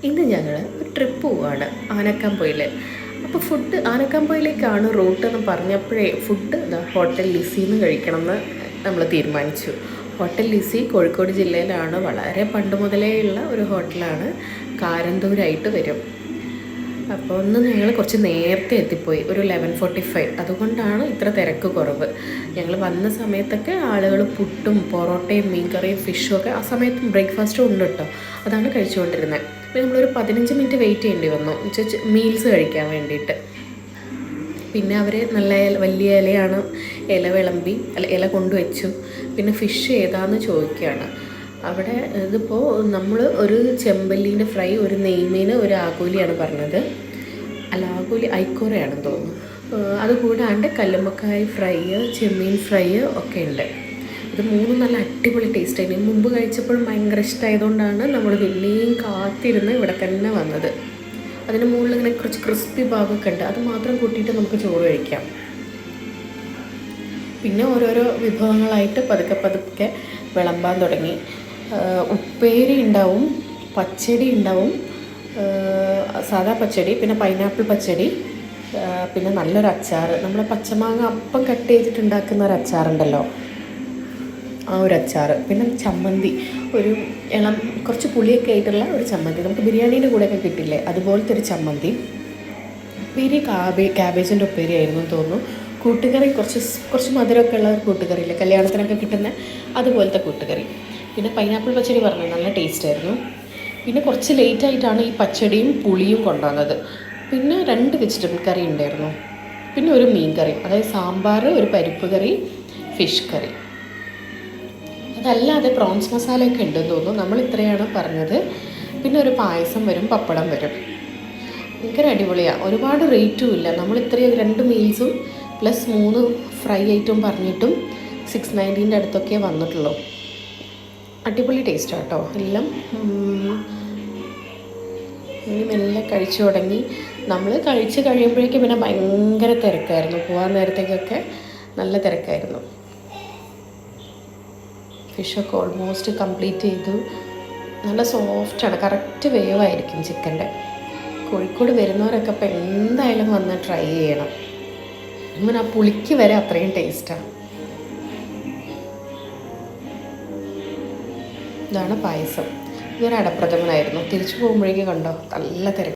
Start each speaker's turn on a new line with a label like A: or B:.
A: ഇന്ന് ഞങ്ങൾ ഒരു ട്രിപ്പ് പോവുകയാണ് ആനക്കാംപൊയിൽ. അപ്പോൾ ഫുഡ് ആനക്കാംപൊയിലേക്കാണ് റൂട്ട് എന്ന് പറഞ്ഞപ്പോഴേ ഫുഡ് ഹോട്ടൽ ലിസിന്ന് കഴിക്കണമെന്ന് നമ്മൾ തീരുമാനിച്ചു. ഹോട്ടൽ ലിസി കോഴിക്കോട് ജില്ലയിലാണ്. വളരെ പണ്ട് മുതലേ ഉള്ള ഒരു ഹോട്ടലാണ്. കാരന്തൂരായിട്ട് വരും. അപ്പോൾ ഒന്ന് ഞങ്ങൾ കുറച്ച് നേരത്തെ എത്തിപ്പോയി, ഒരു 11:45. അതുകൊണ്ടാണ് ഇത്ര തിരക്ക് കുറവ്. ഞങ്ങൾ വന്ന സമയത്തൊക്കെ ആളുകൾ പുട്ടും പൊറോട്ടയും മീൻകറിയും ഫിഷും ഒക്കെ ആ സമയത്ത് ബ്രേക്ക്ഫാസ്റ്റും ഉണ്ട് കേട്ടോ. അതാണ് കഴിച്ചുകൊണ്ടിരുന്നത്. അപ്പോൾ നമ്മളൊരു 15 മിനിറ്റ് വെയിറ്റ് ചെയ്യേണ്ടി വന്നു മീൽസ് കഴിക്കാൻ വേണ്ടിയിട്ട്. പിന്നെ അവർ നല്ല വലിയ ഇലയാണ്, ഇല വിളമ്പി ഇല കൊണ്ടുവച്ചു. പിന്നെ ഫിഷ് ഏതാന്ന് ചോദിക്കുകയാണ്. അവിടെ ഇതിപ്പോൾ നമ്മൾ ഒരു ചെമ്പല്ലീൻ്റെ ഫ്രൈ, ഒരു നെയ്മീൻ, ഒരു ആകൂലിയാണ് പറഞ്ഞത്. അല്ല, ആകൂലി ഐക്കോറയാണെന്ന് തോന്നുന്നു. അതുകൂടാണ്ട് കല്ലുമ്മക്കായ് ഫ്രൈ, ചെമ്മീൻ ഫ്രൈ ഒക്കെ ഉണ്ട്. ഇത് മൂന്നും നല്ല അടിപൊളി ടേസ്റ്റ് ആയിരുന്നു. മുമ്പ് കഴിച്ചപ്പോഴും ഭയങ്കര ഇഷ്ടമായതുകൊണ്ടാണ് നമ്മൾ പിന്നെയും കാത്തിരുന്ന് ഇവിടെ തന്നെ വന്നത്. അതിന് മുകളിൽ ഇങ്ങനെ കുറച്ച് ക്രിസ്പി ഭാഗമൊക്കെ ഉണ്ട്. അത് മാത്രം കൂട്ടിയിട്ട് നമുക്ക് ചോറ് കഴിക്കാം. പിന്നെ ഓരോരോ വിഭവങ്ങളായിട്ട് പതുക്കെ പതുക്കെ വിളമ്പാൻ തുടങ്ങി. ഉപ്പേരി ഉണ്ടാവും, പച്ചടി ഉണ്ടാവും, സാദാ പച്ചടി, പിന്നെ പൈനാപ്പിൾ പച്ചടി, പിന്നെ നല്ലൊരു അച്ചാർ. നമ്മൾ പച്ചമാങ്ങ അപ്പം കട്ട് ചെയ്തിട്ട് ഉണ്ടാക്കുന്ന ഒരു അച്ചാറുണ്ടല്ലോ, ആ ഒരു അച്ചാർ. പിന്നെ ചമ്മന്തി, ഒരു ഇളം കുറച്ച് പുളിയൊക്കെ ആയിട്ടുള്ള ഒരു ചമ്മന്തി. നമുക്ക് ബിരിയാണീൻ്റെ കൂടെയൊക്കെ കിട്ടില്ലേ, അതുപോലത്തെ ഒരു ചമ്മന്തി. ഉപ്പേരി ക്യാബേജിൻ്റെ ഉപ്പേരി ആയിരുന്നു തോന്നുന്നു. കൂട്ടുകറി കുറച്ച് മധുരമൊക്കെ ഉള്ള ഒരു കൂട്ടുകറിയില്ലേ, കല്യാണത്തിനൊക്കെ കിട്ടുന്ന അതുപോലത്തെ കൂട്ടുകറി. പിന്നെ പൈനാപ്പിൾ പച്ചടി പറഞ്ഞു, നല്ല ടേസ്റ്റായിരുന്നു. പിന്നെ കുറച്ച് ലേറ്റായിട്ടാണ് ഈ പച്ചടിയും പുളിയും കൊണ്ടുവന്നത്. പിന്നെ 2 വെജിറ്റബിൾ കറി ഉണ്ടായിരുന്നു. പിന്നെ ഒരു മീൻ കറി, അതായത് സാമ്പാർ, ഒരു പരിപ്പ് കറി, ഫിഷ് കറി. അതല്ലാതെ പ്രോൺസ് മസാലയൊക്കെ ഉണ്ടെന്ന് തോന്നുന്നു. നമ്മൾ ഇത്രയാണ് പറഞ്ഞത്. പിന്നെ ഒരു പായസം വരും, പപ്പടം വരും. ഭയങ്കര അടിപൊളിയാണ്. ഒരുപാട് റേറ്റും ഇല്ല. നമ്മൾ ഇത്രയും 2 മീൽസും പ്ലസ് 3 ഫ്രൈ ഐറ്റം പറഞ്ഞിട്ടും 690 അടുത്തൊക്കെ വന്നിട്ടുള്ളൂ. അടിപൊളി ടേസ്റ്റാണ് കേട്ടോ എല്ലാം. ഇനി മെല്ലെ കഴിച്ചു തുടങ്ങി. നമ്മൾ കഴിച്ച് കഴിയുമ്പോഴേക്കും പിന്നെ ഭയങ്കര തിരക്കായിരുന്നു. പോകാൻ നേരത്തേക്കൊക്കെ നല്ല തിരക്കായിരുന്നു. ഫിഷൊക്കെ ഓൾമോസ്റ്റ് കംപ്ലീറ്റ് ചെയ്തു. നല്ല സോഫ്റ്റാണ്, കറക്റ്റ് വേവായിരിക്കും ചിക്കൻ്റെ. കോഴിക്കോട് വരുന്നവരൊക്കെ അപ്പോൾ എന്തായാലും വന്ന് ട്രൈ ചെയ്യണം. ഇങ്ങനെ ആ പുളിക്ക് വരെ അത്രയും ടേസ്റ്റാണ്. ഇതാണ് പായസം. ഇതൊരു അടപ്രഥമനായിരുന്നു. തിരിച്ചു പോകുമ്പോഴേക്കും കണ്ടോ നല്ല തിരക്ക്.